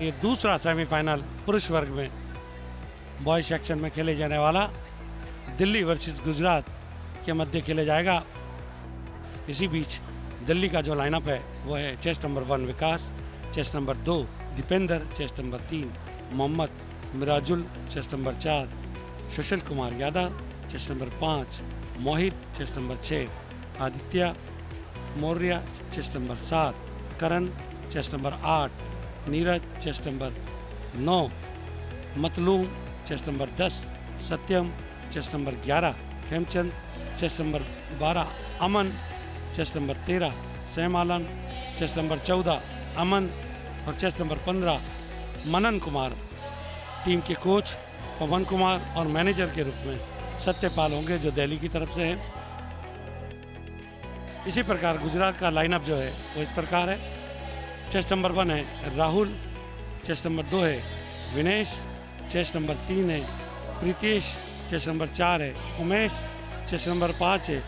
ये दूसरा सेमीफाइनल पुरुष वर्ग में बॉयज सेक्शन में खेले जाने वाला दिल्ली वर्सेस गुजरात के मध्य खेले जाएगा। इसी बीच दिल्ली का जो लाइनअप है वो है chest number 1 Vikas, chest number 2 Deependra, chest number 3 Mohammad Mirajul, chest number 4 Sushil Kumar Yadav, chest number 5 Mohit, chest number 6 Aditya Maurya, chest number 7 Karan, chest number 8 Neeraj, chest number 9 Matloom, chest number 10 Satyam, chest number 11 Khemchand, chest number 12 Aman, chest number 13 Saimalan, chest number 14 Aman और chest number 15 Manan Kumar. Team के coach पवन कुमार और manager के रूप में सत्यपाल होंगे जो दिल्ली की तरफ से हैं। इसी प्रकार गुजरात का लाइनअप जो है वो इस प्रकार है। चेस्ट नंबर 1 है राहुल, चेस्ट नंबर 2 है विनेश, चेस्ट नंबर 3 है प्रीतेश, चेस्ट नंबर 4 है उमेश, चेस्ट नंबर 5 है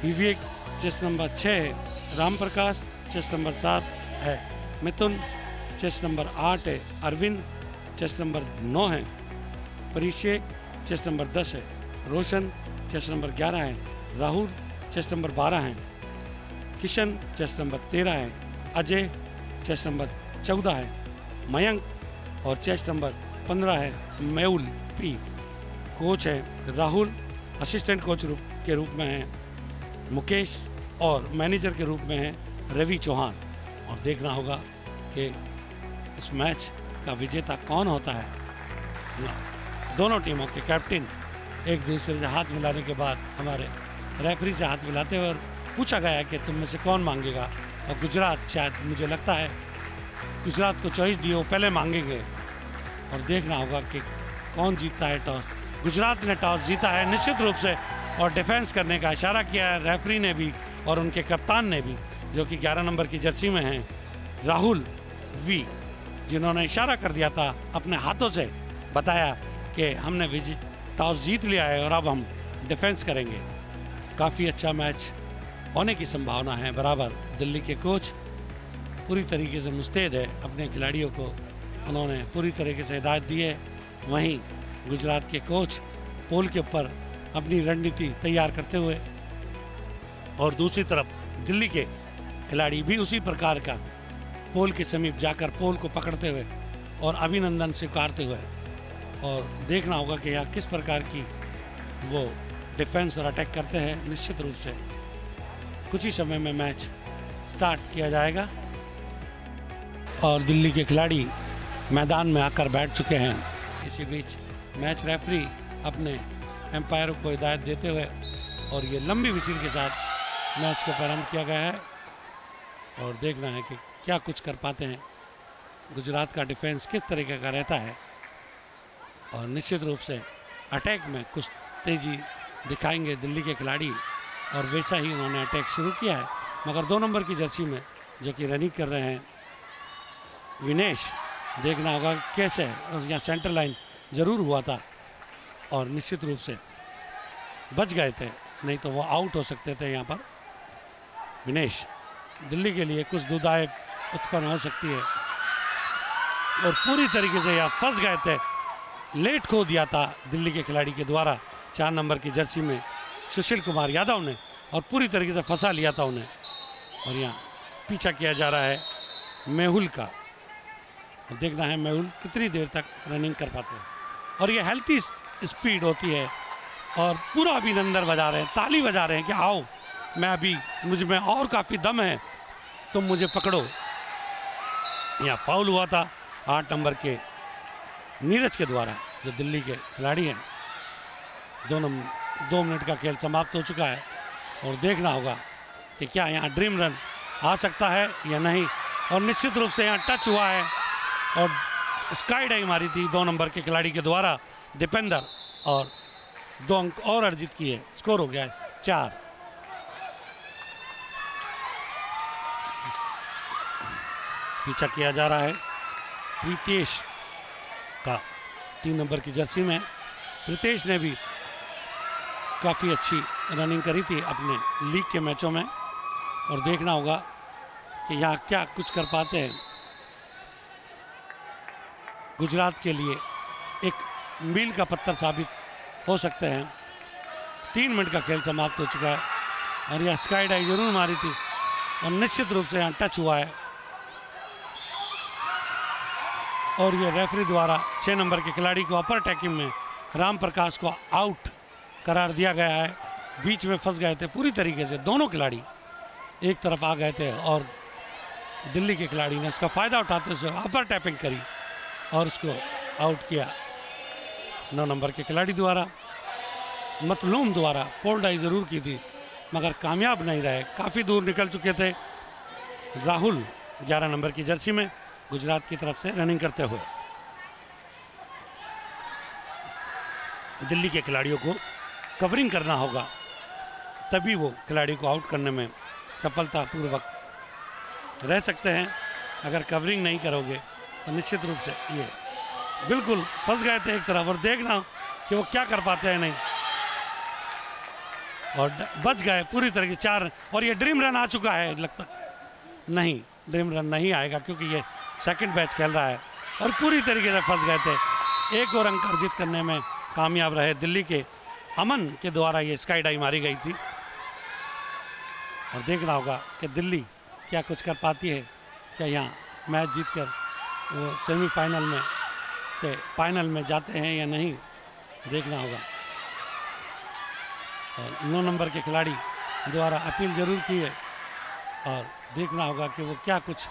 विवेक, चेस्ट नंबर 6 है राम प्रकाश, चेस्ट नंबर 7 है मिथुन, चेस्ट नंबर 8 है अरविंद, चेस्ट नंबर 9 है परिषेक, चेस्ट नंबर 10 है रोशन, चेस्ट नंबर 11 है राहुल, चेस्ट नंबर 12 है किशन, चेस्ट नंबर 13 है अजय, चेस्ट नंबर 14 है मयंक और चेस्ट नंबर 15 है मेहुल पी। कोच है राहुल, असिस्टेंट कोच के रूप में है मुकेश और मैनेजर के रूप में है रवि चौहान। और देखना होगा कि इस मैच का विजेता कौन होता है। दोनों टीमों के कैप्टन एक दूसरे से हाथ मिलाने के बाद हमारे रेफरी से हाथ मिलाते हुए पूछा गया कि तुम में से कौन मांगेगा, और गुजरात, शायद मुझे लगता है गुजरात को चॉइस दी वो पहले मांगेंगे। और देखना होगा कि कौन जीतता है टॉस। गुजरात ने टॉस जीता है निश्चित रूप से और डिफेंस करने का इशारा किया है रेफरी ने भी और उनके कप्तान ने भी, जो कि 11 नंबर की जर्सी में हैं राहुल वी, जिन्होंने इशारा कर दिया था अपने हाथों से, बताया कि हमने टॉस जीत लिया है और अब हम डिफेंस करेंगे। काफ़ी अच्छा मैच होने की संभावना है बराबर। दिल्ली के कोच पूरी तरीके से मुस्तैद है, अपने खिलाड़ियों को उन्होंने पूरी तरीके से हिदायत दी है। वहीं गुजरात के कोच पोल के ऊपर अपनी रणनीति तैयार करते हुए और दूसरी तरफ दिल्ली के खिलाड़ी भी उसी प्रकार का पोल के समीप जाकर पोल को पकड़ते हुए और अभिनंदन स्वीकारते हुए, और देखना होगा कि यहाँ किस प्रकार की वो डिफेंस और अटैक करते हैं। निश्चित रूप से कुछ ही समय में मैच स्टार्ट किया जाएगा और दिल्ली के खिलाड़ी मैदान में आकर बैठ चुके हैं। इसी बीच मैच रेफरी अपने एम्पायरों को हिदायत देते हुए और ये लंबी विसिल के साथ मैच को प्रारंभ किया गया है। और देखना है कि क्या कुछ कर पाते हैं, गुजरात का डिफेंस किस तरीके का रहता है, और निश्चित रूप से अटैक में कुछ तेज़ी दिखाएंगे दिल्ली के खिलाड़ी, और वैसा ही उन्होंने अटैक शुरू किया है। मगर 2 नंबर की जर्सी में जो कि रनिंग कर रहे हैं विनेश, देखना होगा कैसे है। और यहाँ सेंटर लाइन ज़रूर हुआ था और निश्चित रूप से बच गए थे, नहीं तो वो आउट हो सकते थे यहाँ पर। विनेश, दिल्ली के लिए कुछ दुविधाएं उत्पन्न हो सकती है और पूरी तरीके से यहाँ फंस गए थे। लेट खो दिया था दिल्ली के खिलाड़ी के द्वारा 4 नंबर की जर्सी में सुशील कुमार यादव ने, और पूरी तरीके से फंसा लिया था उन्हें। और यहाँ पीछा किया जा रहा है मेहुल का, और देखना है मेहुल कितनी देर तक रनिंग कर पाते हैं। और ये हेल्थी स्पीड होती है और पूरा अभिनंदन बजा रहे हैं, ताली बजा रहे हैं कि आओ, मैं अभी, मुझ में और काफ़ी दम है, तुम मुझे पकड़ो। यहाँ फाउल हुआ था 8 नंबर के नीरज के द्वारा, जो दिल्ली के खिलाड़ी हैं। 2 मिनट का खेल समाप्त हो चुका है और देखना होगा कि क्या यहाँ ड्रीम रन आ सकता है या नहीं। और निश्चित रूप से यहाँ टच हुआ है और स्काई डाइव मारी थी 2 नंबर के खिलाड़ी के द्वारा दीपेंद्र, और 2 अंक और अर्जित किए। स्कोर हो गया है 4। पीछा किया जा रहा है प्रीतेश का 3 नंबर की जर्सी में। प्रीतेश ने भी काफ़ी अच्छी रनिंग करी थी अपने लीग के मैचों में, और देखना होगा कि यहाँ क्या कुछ कर पाते हैं। गुजरात के लिए एक मील का पत्थर साबित हो सकते हैं। 3 मिनट का खेल समाप्त हो चुका है और यह स्काई डाई जरूर मारी थी और निश्चित रूप से यहाँ टच हुआ है और ये रेफरी द्वारा 6 नंबर के खिलाड़ी को अपर टैकिंग में राम प्रकाश को आउट करार दिया गया है। बीच में फंस गए थे पूरी तरीके से, दोनों खिलाड़ी एक तरफ आ गए थे और दिल्ली के खिलाड़ी ने इसका फ़ायदा उठाते हुए अपर टैपिंग करी और उसको आउट किया। 9 नंबर के खिलाड़ी द्वारा, मतलूम द्वारा पोल डाई ज़रूर की थी मगर कामयाब नहीं रहे, काफ़ी दूर निकल चुके थे। राहुल 11 नंबर की जर्सी में गुजरात की तरफ से रनिंग करते हुए। दिल्ली के खिलाड़ियों को कवरिंग करना होगा, तभी वो खिलाड़ी को आउट करने में सफलतापूर्वक रह सकते हैं। अगर कवरिंग नहीं करोगे तो निश्चित रूप से ये बिल्कुल फंस गए थे एक तरफ और देखना कि वो क्या कर पाते हैं नहीं, और बच गए पूरी तरह से 4 और ये ड्रीम रन आ चुका है। लगता नहीं, ड्रीम रन नहीं आएगा क्योंकि ये सेकंड मैच खेल रहा है और पूरी तरीके से फंस गए थे। एक और अंक अर्जित करने में कामयाब रहे दिल्ली के अमन के द्वारा ये स्काई डाई मारी गई थी और देखना होगा कि दिल्ली क्या कुछ कर पाती है, क्या यहाँ मैच जीतकर वो सेमीफाइनल में से फाइनल में जाते हैं या नहीं, देखना होगा। और 9 नंबर के खिलाड़ी द्वारा अपील जरूर की है और देखना होगा कि वो क्या कुछ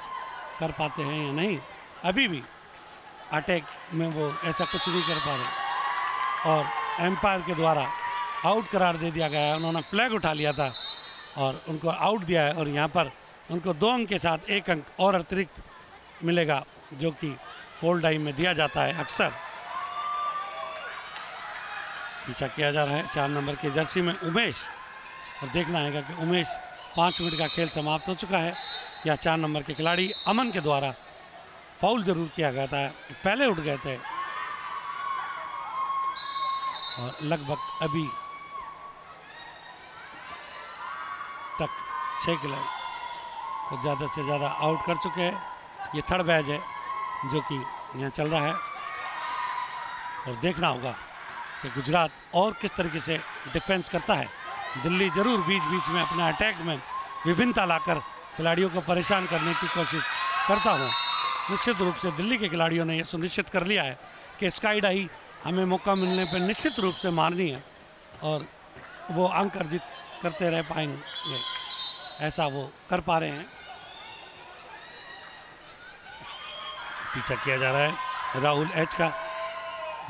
कर पाते हैं या नहीं। अभी भी अटैक में वो ऐसा कुछ नहीं कर पा रहे और एम्पायर के द्वारा आउट करार दे दिया गया है। उन्होंने फ्लैग उठा लिया था और उनको आउट दिया है और यहाँ पर उनको 2 अंक के साथ 1 अंक और अतिरिक्त मिलेगा जो कि पोल डाई में दिया जाता है अक्सर। पीछा किया जा रहा है 4 नंबर की जर्सी में उमेश और देखना है कि उमेश 5 मिनट का खेल समाप्त हो चुका है या 4 नंबर के खिलाड़ी अमन के द्वारा फाउल जरूर किया गया था, पहले उठ गए थे और लगभग अभी तक 6 खिलाड़ी को ज़्यादा से ज़्यादा आउट कर चुके हैं। ये थर्ड बैच है जो कि यहाँ चल रहा है और देखना होगा कि गुजरात और किस तरीके से डिफेंस करता है। दिल्ली जरूर बीच बीच में अपने अटैक में विभिन्नता लाकर खिलाड़ियों को परेशान करने की कोशिश करता हूँ। निश्चित रूप से दिल्ली के खिलाड़ियों ने यह सुनिश्चित कर लिया है कि स्काई डाई हमें मौका मिलने पर निश्चित रूप से मारनी है और वो अंक अर्जित करते रह पाएंगे, ऐसा वो कर पा रहे हैं। पीछा किया जा रहा है राहुल एच का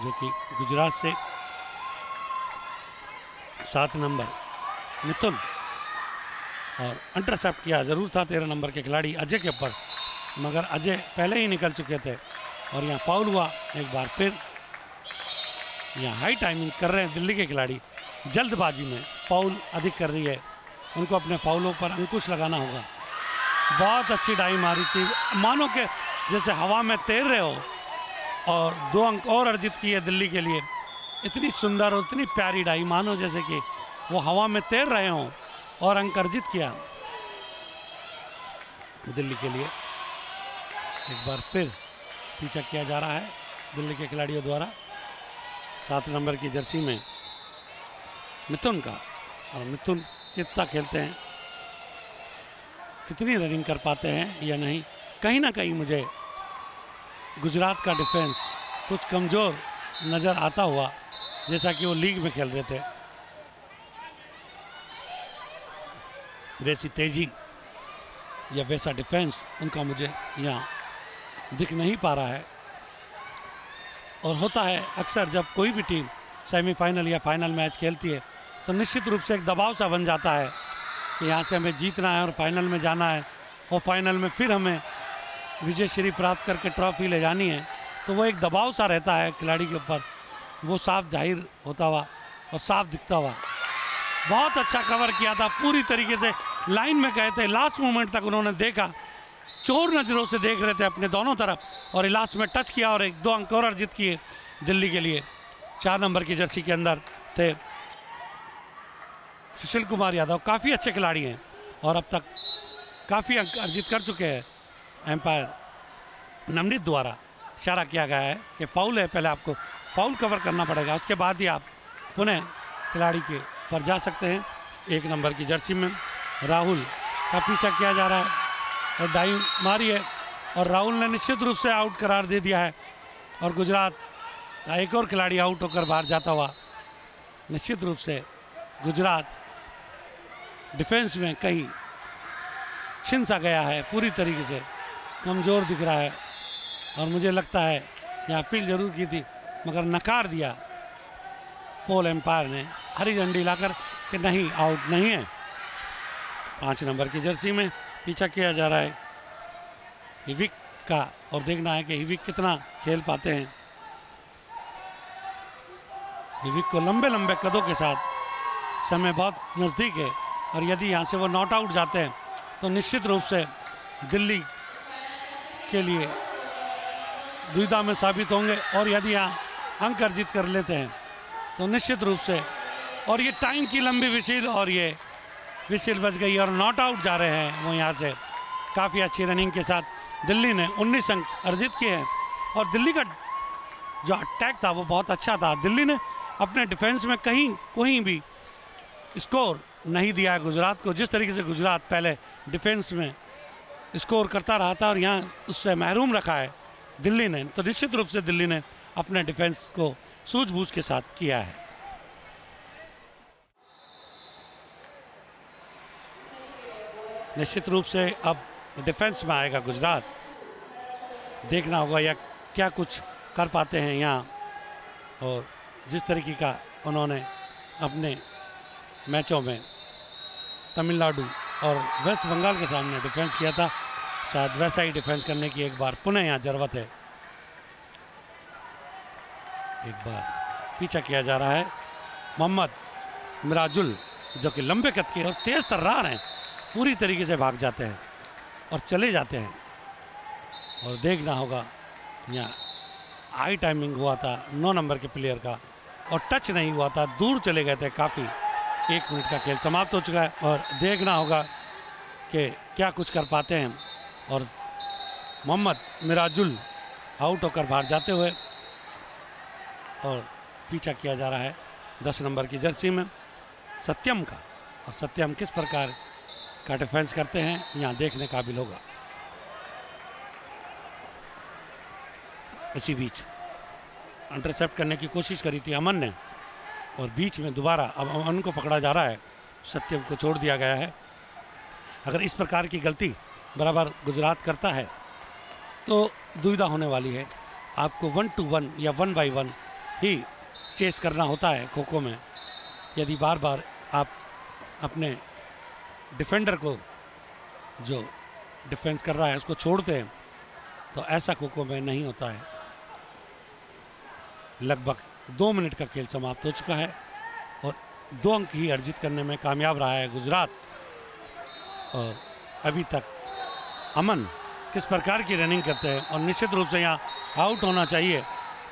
जो कि गुजरात से 7 नंबर मिथुन और इंटरसेप्ट किया जरूर था 13 नंबर के खिलाड़ी अजय के ऊपर, मगर अजय पहले ही निकल चुके थे और यहाँ फाउल हुआ एक बार फिर। यहाँ हाई टाइमिंग कर रहे हैं दिल्ली के खिलाड़ी, जल्दबाजी में फाउल अधिक कर रही है, उनको अपने फाउलों पर अंकुश लगाना होगा। बहुत अच्छी डाई मारी थी, मानो के जैसे हवा में तैर रहे हो और 2 अंक और अर्जित किए दिल्ली के लिए। इतनी सुंदर और इतनी प्यारी डाई, मानो जैसे कि वो हवा में तैर रहे हों और अंक अर्जित किया दिल्ली के लिए। एक बार फिर पीछा किया जा रहा है दिल्ली के खिलाड़ियों द्वारा 7 नंबर की जर्सी में मिथुन का, और मिथुन कितना खेलते हैं, कितनी रनिंग कर पाते हैं या नहीं। कहीं ना कहीं मुझे गुजरात का डिफेंस कुछ कमज़ोर नज़र आता हुआ, जैसा कि वो लीग में खेल रहे थे। वैसी तेज़ी या वैसा डिफेंस उनका मुझे यहाँ दिख नहीं पा रहा है। और होता है अक्सर जब कोई भी टीम सेमीफाइनल या फाइनल मैच खेलती है तो निश्चित रूप से एक दबाव सा बन जाता है कि यहाँ से हमें जीतना है और फाइनल में जाना है और फाइनल में फिर हमें विजय श्री प्राप्त करके ट्रॉफी ले जानी है। तो वो एक दबाव सा रहता है खिलाड़ी के ऊपर, वो साफ जाहिर होता हुआ और साफ दिखता हुआ। बहुत अच्छा कवर किया था, पूरी तरीके से लाइन में गए थे, लास्ट मोमेंट तक उन्होंने देखा, चोर नज़रों से देख रहे थे अपने दोनों तरफ और लास्ट में टच किया और 1-2 अंक और अर्जित किए दिल्ली के लिए। 4 नंबर की जर्सी के अंदर थे सुशील कुमार यादव, काफ़ी अच्छे खिलाड़ी हैं और अब तक काफ़ी अंक अर्जित कर चुके हैं एम्पायर नवनीत द्वारा। इशारा किया गया है कि फाउल है, पहले आपको फाउल कवर करना पड़ेगा, उसके बाद ही आप पुनः खिलाड़ी के पर जा सकते हैं। 1 नंबर की जर्सी में राहुल का पीछा किया जा रहा है और डाई मारी है और राहुल ने निश्चित रूप से आउट करार दे दिया है और गुजरात का एक और खिलाड़ी आउट होकर बाहर जाता हुआ निश्चित रूप से गुजरात डिफेंस में कहीं छिन सा गया है, पूरी तरीके से कमज़ोर दिख रहा है और मुझे लगता है कि अपील जरूर की थी मगर नकार दिया पोल एम्पायर ने हरी झंडी लाकर कि नहीं, आउट नहीं है। 5 नंबर की जर्सी में पीछा किया जा रहा है हिविक का और देखना है कि हिविक कितना खेल पाते हैं। हिविक को लंबे लंबे कदों के साथ समय बहुत नज़दीक है और यदि यहाँ से वो नॉट आउट जाते हैं तो निश्चित रूप से दिल्ली के लिए दुविधा में साबित होंगे और यदि यहाँ अंक अर्जित कर लेते हैं तो निश्चित रूप से, और ये टाइम की लंबी विशिल और ये विशिल बच गई और नॉट आउट जा रहे हैं वो यहाँ से। काफ़ी अच्छी रनिंग के साथ दिल्ली ने 19 अंक अर्जित किए हैं और दिल्ली का जो अटैक था वो बहुत अच्छा था। दिल्ली ने अपने डिफेंस में कहीं कोई भी स्कोर नहीं दिया है गुजरात को। जिस तरीके से गुजरात पहले डिफेंस में स्कोर करता रहा था और यहाँ उससे महरूम रखा है दिल्ली ने, तो निश्चित रूप से दिल्ली ने अपने डिफेंस को सूझबूझ के साथ किया है। निश्चित रूप से अब डिफेंस में आएगा गुजरात। देखना होगा या क्या कुछ कर पाते हैं यहाँ, और जिस तरीके का उन्होंने अपने मैचों में तमिलनाडु और वेस्ट बंगाल के सामने डिफेंस किया था, शायद वैसा ही डिफेंस करने की एक बार पुनः यहाँ ज़रूरत है। एक बार पीछा किया जा रहा है मोहम्मद मिराजुल, जो कि लंबे कद के और तेज़ तर्रार हैं, पूरी तरीके से भाग जाते हैं और चले जाते हैं। और देखना होगा यहाँ हाई टाइमिंग हुआ था 9 नंबर के प्लेयर का और टच नहीं हुआ था, दूर चले गए थे काफ़ी। 1 मिनट का खेल समाप्त हो चुका है और देखना होगा कि क्या कुछ कर पाते हैं। और मोहम्मद मिराजुल आउट होकर बाहर जाते हुए और पीछा किया जा रहा है 10 नंबर की जर्सी में सत्यम का, और सत्यम किस प्रकार का डिफेंस करते हैं यहाँ देखने काबिल होगा। इसी बीच इंटरसेप्ट करने की कोशिश करी थी अमन ने और बीच में दोबारा अब अमन को पकड़ा जा रहा है, सत्यम को छोड़ दिया गया है। अगर इस प्रकार की गलती बराबर गुजरात करता है तो दुविधा होने वाली है। आपको 1-to-1 या 1-by-1 ही चेस करना होता है खो खो में। यदि बार बार आप अपने डिफेंडर को जो डिफेंस कर रहा है उसको छोड़ते हैं तो ऐसा खो खो में नहीं होता है। लगभग 2 मिनट का खेल समाप्त हो चुका है और 2 अंक ही अर्जित करने में कामयाब रहा है गुजरात। और अभी तक अमन किस प्रकार की रनिंग करते हैं और निश्चित रूप से यहाँ आउट होना चाहिए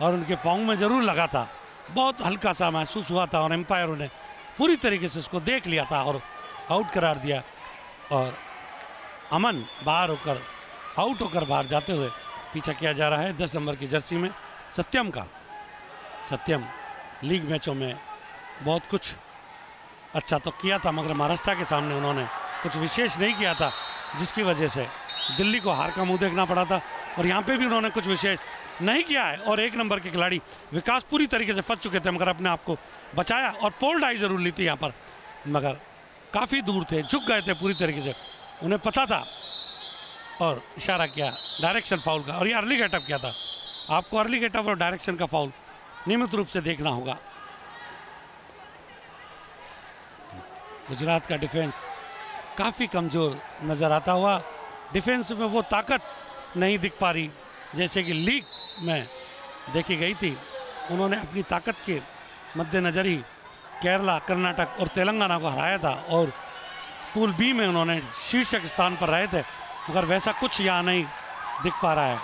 और उनके पाँव में ज़रूर लगा था, बहुत हल्का सा महसूस हुआ था और एम्पायरों ने पूरी तरीके से उसको देख लिया था और आउट करार दिया। और अमन बाहर होकर आउट होकर बाहर जाते हुए पीछा किया जा रहा है 10 नंबर की जर्सी में सत्यम का। सत्यम लीग मैचों में बहुत कुछ अच्छा तो किया था मगर महाराष्ट्र के सामने उन्होंने कुछ विशेष नहीं किया था, जिसकी वजह से दिल्ली को हार का मुंह देखना पड़ा था। और यहाँ पे भी उन्होंने कुछ विशेष नहीं किया है और 1 नंबर के खिलाड़ी विकास पूरी तरीके से फंस चुके थे मगर अपने आप को बचाया और पोल डाई ज़रूर ली थी यहाँ पर, मगर काफ़ी दूर थे, झुक गए थे पूरी तरीके से, उन्हें पता था और इशारा किया डायरेक्शन फाउल का और ये अर्ली गेटअप किया था। आपको अर्ली गेटअप और डायरेक्शन का फाउल नियमित रूप से देखना होगा। गुजरात का डिफेंस काफ़ी कमज़ोर नज़र आता हुआ, डिफेंस में वो ताकत नहीं दिख पा रही जैसे कि लीग में देखी गई थी। उन्होंने अपनी ताकत के मद्देनज़र ही केरला, कर्नाटक और तेलंगाना को हराया था और पूल बी में उन्होंने शीर्षक स्थान पर रहे थे, मगर वैसा कुछ यहाँ नहीं दिख पा रहा है।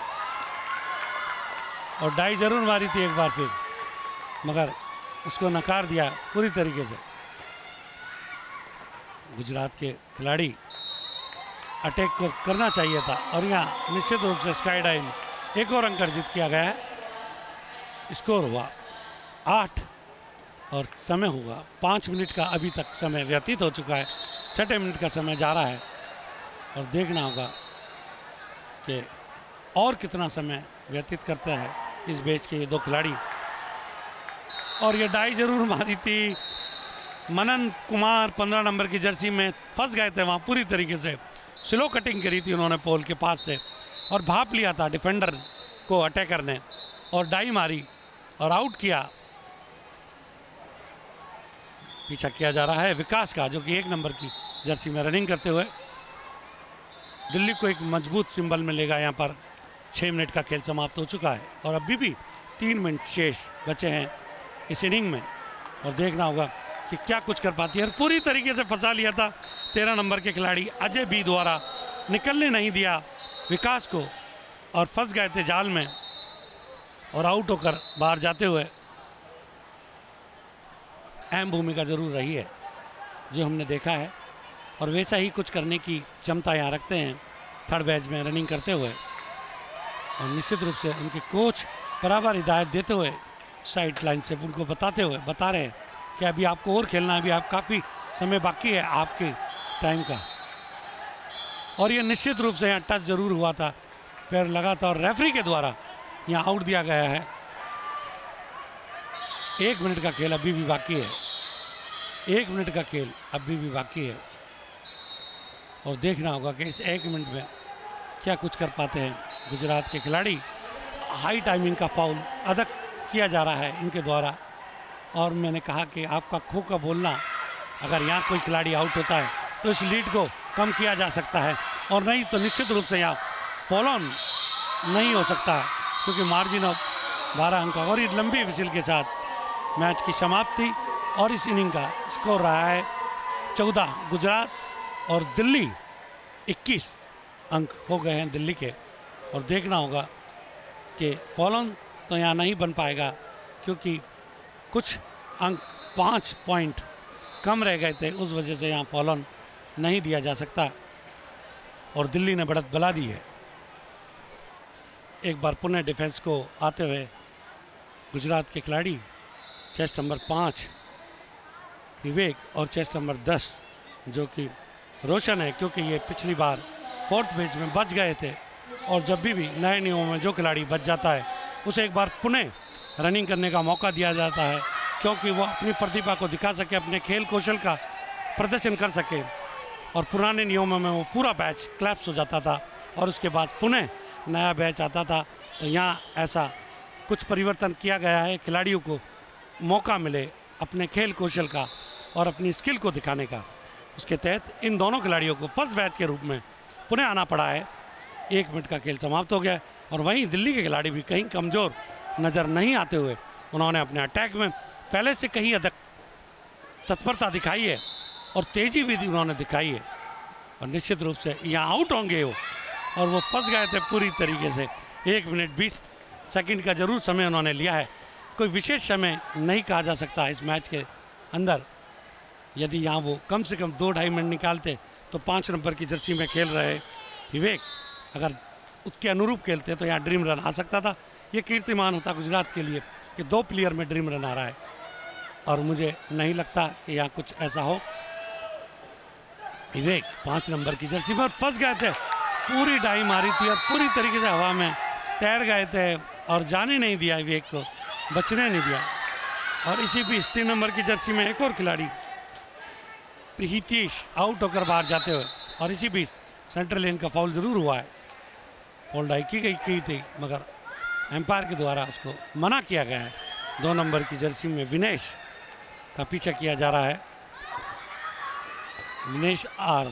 और डाई ज़रूर मारी थी एक बार फिर, मगर उसको नकार दिया पूरी तरीके से। गुजरात के खिलाड़ी अटैक को करना चाहिए था और यहाँ निश्चित रूप से स्काई डाइव एक और अंक अर्जित किया गया है। स्कोर हुआ 8 और समय हुआ 5 मिनट का। अभी तक समय व्यतीत हो चुका है, 6 मिनट का समय जा रहा है और देखना होगा कि और कितना समय व्यतीत करते हैं इस मैच के ये दो खिलाड़ी। और ये डाई जरूर मारी थी, मनन कुमार 15 नंबर की जर्सी में फंस गए थे वहाँ पूरी तरीके से। स्लो कटिंग करी थी उन्होंने पोल के पास से और भाप लिया था डिफेंडर को अटैकर ने और डाई मारी और आउट किया। पीछा किया जा रहा है विकास का, जो कि 1 नंबर की जर्सी में रनिंग करते हुए दिल्ली को एक मजबूत सिंबल मिलेगा। यहाँ पर 6 मिनट का खेल समाप्त हो चुका है और अभी भी 3 मिनट शेष बचे हैं इस इनिंग में और देखना होगा कि क्या कुछ कर पाती है। और पूरी तरीके से फंसा लिया था 13 नंबर के खिलाड़ी अजय बी द्वारा, निकलने नहीं दिया विकास को और फंस गए थे जाल में और आउट होकर बाहर जाते हुए। अहम भूमिका जरूर रही है जो हमने देखा है और वैसा ही कुछ करने की क्षमता यहाँ रखते हैं थर्ड बैच में रनिंग करते हुए। और निश्चित रूप से उनके कोच बराबर हिदायत देते हुए साइड लाइन से उनको बता रहे हैं कि अभी आपको और खेलना है, अभी आप काफ़ी समय बाकी है आपके टाइम का। और ये निश्चित रूप से यहाँ टच जरूर हुआ था, पैर लगा था और रेफरी के द्वारा यहाँ आउट दिया गया है। 1 मिनट का खेल अभी भी बाकी है, 1 मिनट का खेल अभी भी बाकी है और देखना होगा कि इस 1 मिनट में क्या कुछ कर पाते हैं गुजरात के खिलाड़ी। हाई टाइमिंग का फाउल अदा किया जा रहा है इनके द्वारा और मैंने कहा कि आपका खो का बोलना, अगर यहाँ कोई खिलाड़ी आउट होता है तो इस लीड को कम किया जा सकता है और नहीं तो निश्चित रूप से यहाँ फॉलो ऑन नहीं हो सकता क्योंकि मार्जिन ऑफ 12 अंक और ये लंबी विसिल के साथ मैच की समाप्ति। और इस इनिंग का स्कोर रहा है 14 गुजरात और दिल्ली 21 अंक हो गए हैं दिल्ली के। और देखना होगा कि फॉलोन तो यहाँ नहीं बन पाएगा क्योंकि कुछ अंक 5 पॉइंट कम रह गए थे, उस वजह से यहाँ फॉलोन नहीं दिया जा सकता और दिल्ली ने बढ़त बना दी है। एक बार पुनः डिफेंस को आते हुए गुजरात के खिलाड़ी चेस्ट नंबर 5 विवेक और चेस्ट नंबर 10 जो कि रोशन है, क्योंकि ये पिछली बार 4th मैच में बच गए थे और जब भी नए नियमों में जो खिलाड़ी बच जाता है उसे एक बार पुनः रनिंग करने का मौका दिया जाता है क्योंकि वो अपनी प्रतिभा को दिखा सके, अपने खेल कौशल का प्रदर्शन कर सके। और पुराने नियमों में वो पूरा बैच क्लैप्स हो जाता था और उसके बाद पुनः नया बैच आता था। तो यहाँ ऐसा कुछ परिवर्तन किया गया है, खिलाड़ियों को मौका मिले अपने खेल कौशल का और अपनी स्किल को दिखाने का। उसके तहत इन दोनों खिलाड़ियों को फर्स्ट बैच के रूप में पुनः आना पड़ा है। 1 मिनट का खेल समाप्त हो गया और वहीं दिल्ली के खिलाड़ी भी कहीं कमज़ोर नज़र नहीं आते हुए उन्होंने अपने अटैक में पहले से कहीं अधिक तत्परता दिखाई है और तेज़ी भी उन्होंने दिखाई है और निश्चित रूप से यहाँ आउट होंगे वो और वो फंस गए थे पूरी तरीके से। 1 मिनट 20 सेकंड का जरूर समय उन्होंने लिया है, कोई विशेष समय नहीं कहा जा सकता इस मैच के अंदर। यदि यहाँ वो कम से कम 2-2.5 मिनट निकालते तो 5 नंबर की जर्सी में खेल रहे विवेक अगर उसके अनुरूप खेलते तो यहाँ ड्रीम रन आ सकता था। ये कीर्तिमान होता गुजरात के लिए कि 2 प्लेयर में ड्रीम रन आ रहा है और मुझे नहीं लगता कि यहाँ कुछ ऐसा हो। विवेक 5 नंबर की जर्सी में और फंस गए थे, पूरी डाई मारी थी और पूरी तरीके से हवा में तैर गए थे और जाने नहीं दिया, विवेक को बचने नहीं दिया। और इसी बीच 3 नंबर की जर्सी में एक और खिलाड़ी हितेश आउट होकर बाहर जाते हुए और इसी बीच सेंट्रल लेन का फाउल जरूर हुआ है। फॉल डाई की थी मगर एम्पायर के द्वारा उसको मना किया गया है। 2 नंबर की जर्सी में विनेश का पीछा किया जा रहा है। विनेश आर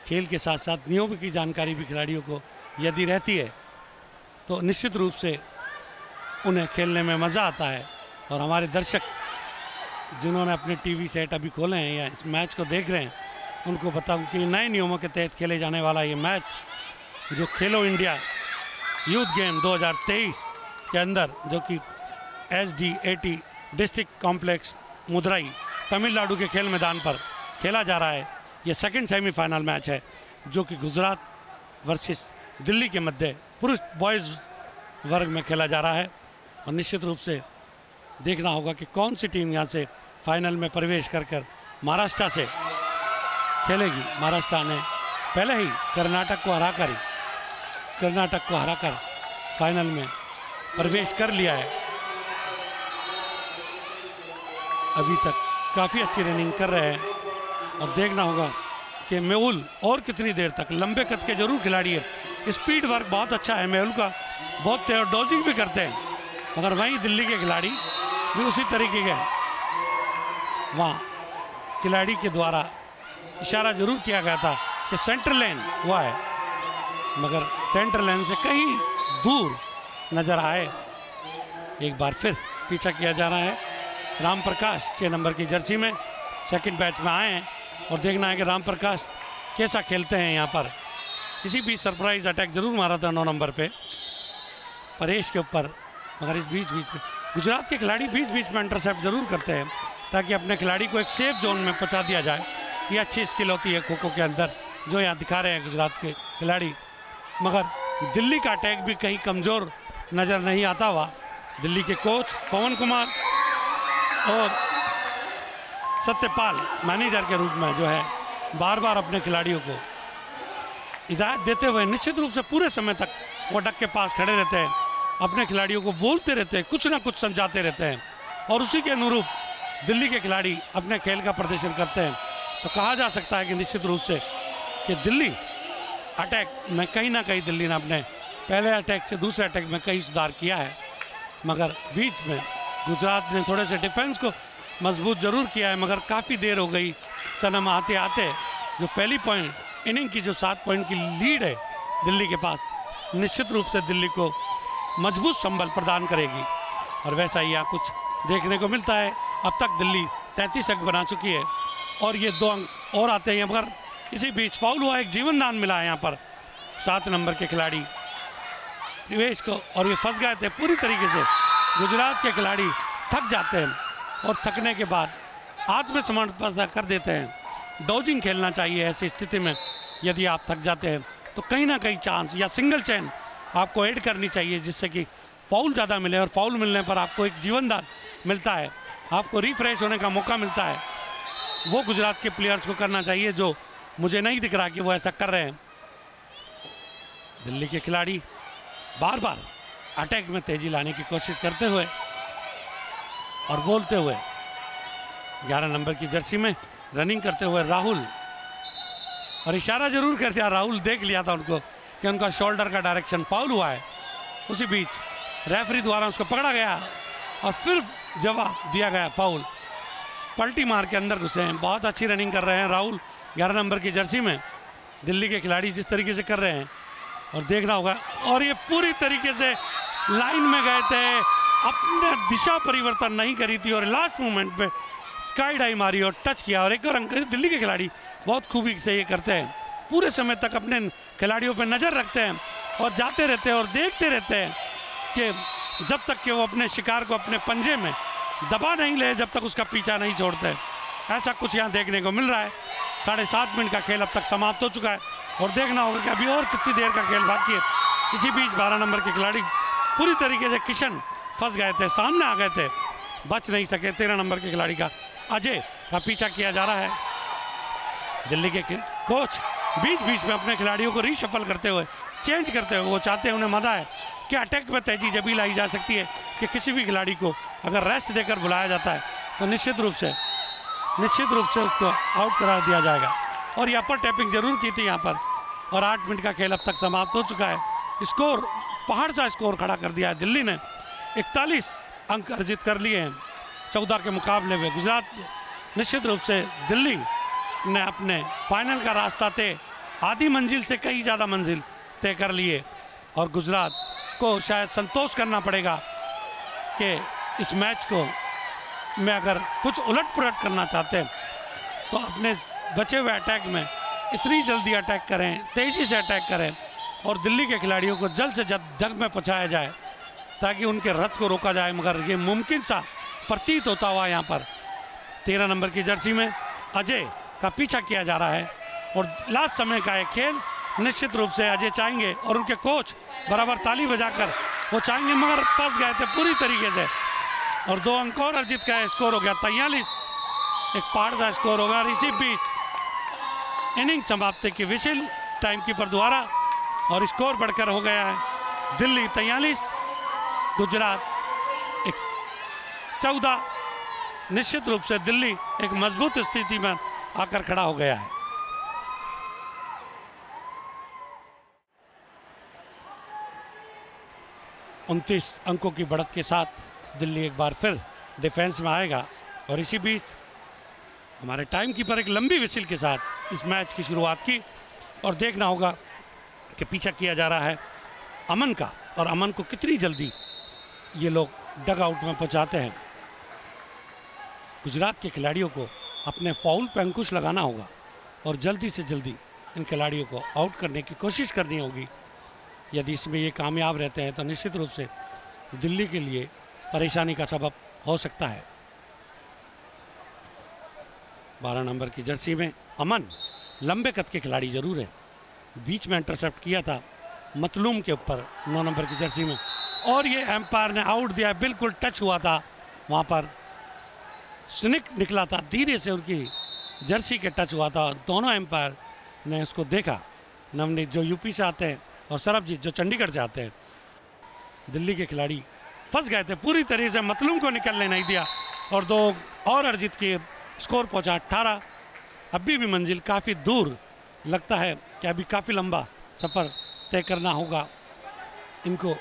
खेल के साथ साथ नियमों की जानकारी भी खिलाड़ियों को यदि रहती है तो निश्चित रूप से उन्हें खेलने में मज़ा आता है। और हमारे दर्शक जिन्होंने अपने टीवी सेट अभी खोले हैं या इस मैच को देख रहे हैं उनको बताऊं कि नए नियमों के तहत खेले जाने वाला ये मैच जो खेलो इंडिया यूथ गेम 2023 के अंदर जो कि SD80 डिस्ट्रिक्ट कॉम्प्लेक्स मुदराई तमिलनाडु के खेल मैदान पर खेला जा रहा है। ये सेकंड सेमीफाइनल मैच है जो कि गुजरात वर्सेस दिल्ली के मध्य पुरुष बॉयज़ वर्ग में खेला जा रहा है और निश्चित रूप से देखना होगा कि कौन सी टीम यहाँ से फाइनल में प्रवेश कर महाराष्ट्र से खेलेगी। महाराष्ट्र ने पहले ही कर्नाटक को हराकर फाइनल में प्रवेश कर लिया है। अभी तक काफ़ी अच्छी रनिंग कर रहे हैं और देखना होगा कि मेहुल और कितनी देर तक। लंबे कद के जरूर खिलाड़ी है, स्पीड वर्क बहुत अच्छा है मेहुल का, बहुत डॉजिंग भी करते हैं, मगर वहीं दिल्ली के खिलाड़ी भी उसी तरीके के वहाँ खिलाड़ी के द्वारा इशारा जरूर किया गया था कि सेंटर लेन हुआ है, मगर सेंटर लेन से कहीं दूर नजर आए। एक बार फिर पीछा किया जा रहा है। राम प्रकाश 6 नंबर की जर्सी में सेकंड बैच में आए हैं और देखना है कि राम प्रकाश कैसा खेलते हैं यहाँ पर। इसी बीच सरप्राइज अटैक जरूर मारा था 9 नंबर पे परेश के ऊपर, मगर इस बीच में गुजरात के खिलाड़ी बीच में इंटरसेप्ट जरूर करते हैं ताकि अपने खिलाड़ी को एक सेफ जोन में पहुँचा दिया जाए। ये अच्छी स्किल होती है खो खो के अंदर जो यहाँ दिखा रहे हैं गुजरात के खिलाड़ी। मगर दिल्ली का अटैक भी कहीं कमज़ोर नज़र नहीं आता हुआ। दिल्ली के कोच पवन कुमार और सत्यपाल मैनेजर के रूप में जो है बार बार अपने खिलाड़ियों को हिदायत देते हुए निश्चित रूप से पूरे समय तक वो डक के पास खड़े रहते हैं, अपने खिलाड़ियों को बोलते रहते हैं, कुछ ना कुछ समझाते रहते हैं और उसी के अनुरूप दिल्ली के खिलाड़ी अपने खेल का प्रदर्शन करते हैं। तो कहा जा सकता है कि निश्चित रूप से कि दिल्ली अटैक में कहीं ना कहीं दिल्ली ने अपने पहले अटैक से दूसरे अटैक में कहीं सुधार किया है, मगर बीच में गुजरात ने थोड़े से डिफेंस को मजबूत जरूर किया है। मगर काफ़ी देर हो गई सनम आते आते। जो पहली पॉइंट इनिंग की जो 7 पॉइंट की लीड है दिल्ली के पास, निश्चित रूप से दिल्ली को मजबूत संबल प्रदान करेगी और वैसा ही यहाँ कुछ देखने को मिलता है। अब तक दिल्ली 33 अंक बना चुकी है और ये 2 अंक और आते हैं, मगर इसी बीच फाउल हुआ, एक जीवन दान मिला है यहाँ पर 7 नंबर के खिलाड़ी निवेश को और ये फंस गए थे पूरी तरीके से। गुजरात के खिलाड़ी थक जाते हैं और थकने के बाद आत्मसमर्पण कर देते हैं। डॉजिंग खेलना चाहिए ऐसी स्थिति में। यदि आप थक जाते हैं तो कहीं ना कहीं चांस या सिंगल चैन आपको ऐड करनी चाहिए जिससे कि फाउल ज़्यादा मिले और फाउल मिलने पर आपको एक जीवनदान मिलता है, आपको रिफ्रेश होने का मौका मिलता है। वो गुजरात के प्लेयर्स को करना चाहिए जो मुझे नहीं दिख रहा कि वो ऐसा कर रहे हैं। दिल्ली के खिलाड़ी बार बार अटैक में तेजी लाने की कोशिश करते हुए और बोलते हुए 11 नंबर की जर्सी में रनिंग करते हुए राहुल, और इशारा जरूर कर दिया, राहुल देख लिया था उनको कि उनका शोल्डर का डायरेक्शन फाउल हुआ है। उसी बीच रेफरी द्वारा उसको पकड़ा गया और फिर जवाब दिया गया फाउल। पलटी मार के अंदर घुसे हैं। बहुत अच्छी रनिंग कर रहे हैं राहुल 11 नंबर की जर्सी में। दिल्ली के खिलाड़ी जिस तरीके से कर रहे हैं और देखना होगा, और ये पूरी तरीके से लाइन में गए थे, अपने दिशा परिवर्तन नहीं करी थी और लास्ट मोमेंट पे स्काई डाई मारी और टच किया। और एक और अंक दिल्ली के खिलाड़ी बहुत खूबी से ये करते हैं, पूरे समय तक अपने खिलाड़ियों पे नज़र रखते हैं और जाते रहते हैं और देखते रहते हैं कि जब तक कि वो अपने शिकार को अपने पंजे में दबा नहीं ले, जब तक उसका पीछा नहीं छोड़ते। ऐसा कुछ यहाँ देखने को मिल रहा है। 7.5 मिनट का खेल अब तक समाप्त हो चुका है और देखना होगा कि अभी और कितनी देर का खेल बाकी है। इसी बीच 12 नंबर के खिलाड़ी पूरी तरीके से किशन फंस गए थे, सामने आ गए थे, बच नहीं सके। 13 नंबर के खिलाड़ी का अजय का पीछा किया जा रहा है। दिल्ली के कोच बीच बीच में अपने खिलाड़ियों को रीशफल करते हुए, चेंज करते हुए, वो चाहते हैं, उन्हें मदा है कि अटैक में तेजी जभी लाई जा सकती है कि किसी भी खिलाड़ी को अगर रेस्ट देकर बुलाया जाता है तो निश्चित रूप से उसको आउट करा दिया जाएगा। और ये अपर टैपिंग जरूर की थी यहाँ पर। और 8 मिनट का खेल अब तक समाप्त हो चुका है। स्कोर पहाड़ सा स्कोर खड़ा कर दिया है। दिल्ली ने 41 अंक अर्जित कर लिए हैं 14 के मुकाबले में। गुजरात निश्चित रूप से दिल्ली ने अपने फाइनल का रास्ता तय, आधी मंजिल से कहीं ज़्यादा मंजिल तय कर लिए और गुजरात को शायद संतोष करना पड़ेगा कि इस मैच को में अगर कुछ उलट पुलट करना चाहते हैं तो अपने बचे हुए अटैक में इतनी जल्दी अटैक करें, तेज़ी से अटैक करें और दिल्ली के खिलाड़ियों को जल्द से जल्द जंग में पहुंचाया जाए ताकि उनके रथ को रोका जाए। मगर ये मुमकिन सा प्रतीत होता हुआ यहाँ पर 13 नंबर की जर्सी में अजय का पीछा किया जा रहा है और लास्ट समय का एक खेल निश्चित रूप से अजय चाहेंगे और उनके कोच बराबर ताली बजाकर वो चाहेंगे, मगर फंस गए थे पूरी तरीके से। और 2 अंक और अर्जित का स्कोर हो गया 43, एक पार सा स्कोर होगा। इसी बीच इनिंग समाप्ति की विशिल टाइम कीपर द्वारा और स्कोर बढ़कर हो गया है दिल्ली 43, गुजरात 14। निश्चित रूप से दिल्ली एक मजबूत स्थिति में आकर खड़ा हो गया है। उनतीस अंकों की बढ़त के साथ दिल्ली एक बार फिर डिफेंस में आएगा। और इसी बीच हमारे टाइम कीपर एक लंबी विसिल के साथ इस मैच की शुरुआत की। और देखना होगा कि पीछा किया जा रहा है अमन का, और अमन को कितनी जल्दी ये लोग डग आउट में पहुंचाते हैं। गुजरात के खिलाड़ियों को अपने फाउल पे अंकुश लगाना होगा और जल्दी से जल्दी इन खिलाड़ियों को आउट करने की कोशिश करनी होगी। यदि इसमें ये कामयाब रहते हैं तो निश्चित रूप से दिल्ली के लिए परेशानी का सबब हो सकता है। 12 नंबर की जर्सी में अमन लंबे कद के खिलाड़ी जरूर है, बीच में इंटरसेप्ट किया था मतलूम के ऊपर 9 नंबर की जर्सी में, और ये एम्पायर ने आउट दिया। बिल्कुल टच हुआ था वहाँ पर, स्निक निकला था, धीरे से उनकी जर्सी के टच हुआ था। दोनों एम्पायर ने उसको देखा, नवनीत जो यूपी से आते हैं और सरबजीत जो चंडीगढ़ से आते हैं। दिल्ली के खिलाड़ी फंस गए थे पूरी तरीके से, मतलूम को निकलने नहीं दिया और 2 और अर्जित के स्कोर पहुंचा 18। अभी भी मंजिल काफ़ी दूर, लगता है कि अभी काफ़ी लंबा सफ़र तय करना होगा इनको।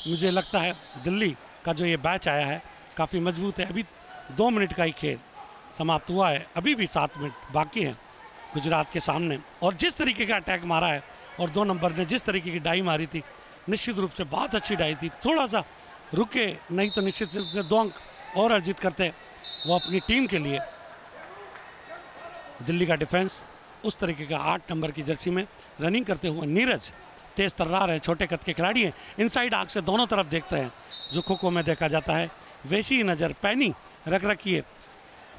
मुझे लगता है दिल्ली का जो ये बैच आया है काफ़ी मजबूत है। अभी 2 मिनट का ही खेल समाप्त हुआ है, अभी भी 7 मिनट बाकी हैं गुजरात के सामने। और जिस तरीके का अटैक मारा है और 2 नंबर ने जिस तरीके की डाई मारी थी, निश्चित रूप से बहुत अच्छी डाई थी। थोड़ा सा रुके नहीं तो निश्चित रूप से 2 अंक और अर्जित करते वो अपनी टीम के लिए। दिल्ली का डिफेंस उस तरीके का 8 नंबर की जर्सी में रनिंग करते हुए नीरज, तेज तर्रार है, छोटे कद के खिलाड़ी हैं, इनसाइड आग से दोनों तरफ देखते हैं जो खो-खो में देखा जाता है। वैसी नज़र पैनी रख रखिए,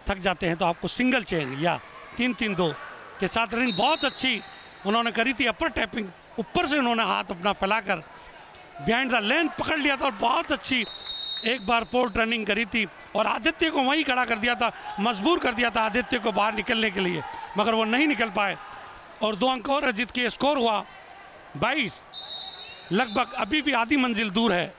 थक जाते हैं तो आपको सिंगल चेन या 3-3-2 के साथ रनिंग बहुत अच्छी उन्होंने करी थी। अपर टैपिंग ऊपर से उन्होंने हाथ अपना फैलाकर बिहाइंड द लेन पकड़ लिया था और बहुत अच्छी एक बार पोर्ट रनिंग करी थी और आदित्य को वहीं खड़ा कर दिया था, मजबूर कर दिया था आदित्य को बाहर निकलने के लिए, मगर वो नहीं निकल पाए। और 2 अंक और अर्जित के स्कोर हुआ 22। लगभग अभी भी आधी मंजिल दूर है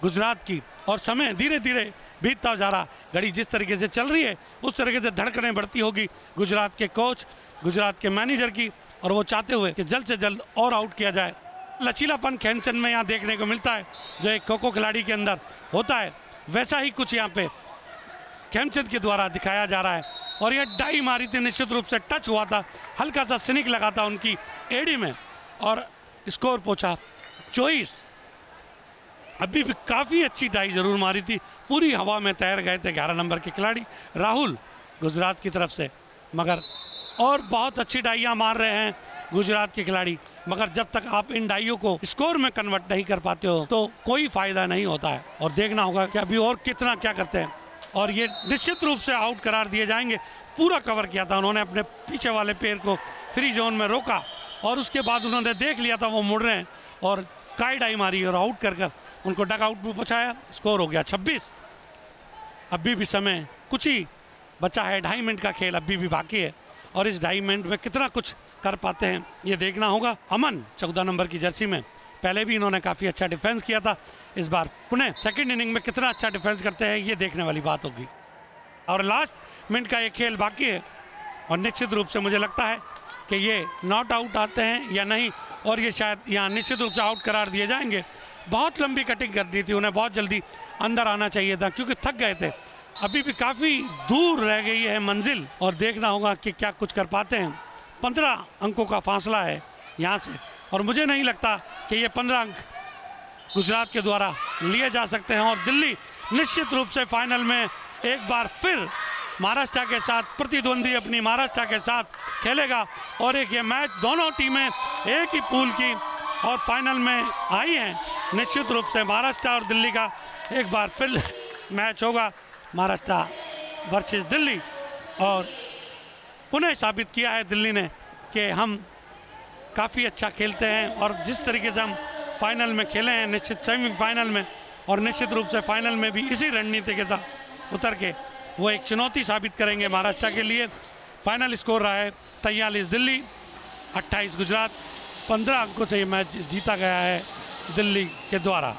गुजरात की और समय धीरे धीरे बीतता जा रहा। घड़ी जिस तरीके से चल रही है उस तरीके से धड़कनें बढ़ती होगी गुजरात के कोच, गुजरात के मैनेजर की, और वो चाहते हुए कि जल्द से जल्द और आउट किया जाए। लचीलापन खेमचंद में यहाँ देखने को मिलता है जो एक खो-खो खिलाड़ी के अंदर होता है, वैसा ही कुछ यहाँ पे खेमचंद के द्वारा दिखाया जा रहा है। और ये डाई मारी थी, निश्चित रूप से टच हुआ था, हल्का सा स्निक लगा था उनकी एड़ी में और स्कोर पहुंचा 24। अभी भी काफ़ी अच्छी डाई जरूर मारी थी, पूरी हवा में तैर गए थे 11 नंबर के खिलाड़ी राहुल गुजरात की तरफ से, मगर और बहुत अच्छी डाइयाँ मार रहे हैं गुजरात के खिलाड़ी, मगर जब तक आप इन डाइयों को स्कोर में कन्वर्ट नहीं कर पाते हो तो कोई फायदा नहीं होता है। और देखना होगा कि अभी और कितना क्या करते हैं। और ये निश्चित रूप से आउट करार दिए जाएंगे। पूरा कवर किया था उन्होंने, अपने पीछे वाले पैर को फ्री जोन में रोका और उसके बाद उन्होंने देख लिया था वो मुड़ रहे हैं और स्काई डाई मारी और आउट कर कर उनको डग आउट में पहुँचाया। स्कोर हो गया 26। अभी भी समय कुछ ही बचा है, 2.5 मिनट का खेल अभी भी बाकी है और इस 2.5 मिनट में कितना कुछ कर पाते हैं ये देखना होगा। अमन 14 नंबर की जर्सी में, पहले भी इन्होंने काफ़ी अच्छा डिफेंस किया था, इस बार पुणे सेकंड इनिंग में कितना अच्छा डिफेंस करते हैं ये देखने वाली बात होगी। और लास्ट मिनट का ये खेल बाकी है और निश्चित रूप से मुझे लगता है कि ये नॉट आउट आते हैं या नहीं, और ये शायद यहाँ निश्चित रूप से आउट करार दिए जाएंगे। बहुत लंबी कटिंग कर दी थी, उन्हें बहुत जल्दी अंदर आना चाहिए था क्योंकि थक गए थे। अभी भी काफ़ी दूर रह गई है मंजिल और देखना होगा कि क्या कुछ कर पाते हैं। 15 अंकों का फासला है यहाँ से और मुझे नहीं लगता कि ये 15 अंक गुजरात के द्वारा लिए जा सकते हैं और दिल्ली निश्चित रूप से फाइनल में एक बार फिर महाराष्ट्र के साथ प्रतिद्वंदी अपनी महाराष्ट्र के साथ खेलेगा। और एक ये मैच दोनों टीमें एक ही पूल की और फाइनल में आई हैं। निश्चित रूप से महाराष्ट्र और दिल्ली का एक बार फिर मैच होगा, महाराष्ट्र वर्सेस दिल्ली। और पुनः साबित किया है दिल्ली ने कि हम काफ़ी अच्छा खेलते हैं और जिस तरीके से हम फाइनल में खेले हैं, निश्चित सेमीफाइनल में और निश्चित रूप से फाइनल में भी इसी रणनीति के साथ उतर के वो एक चुनौती साबित करेंगे महाराष्ट्र के लिए। फाइनल स्कोर रहा है 43 दिल्ली 28 गुजरात। 15 अंकों से ये मैच जीता गया है दिल्ली के द्वारा।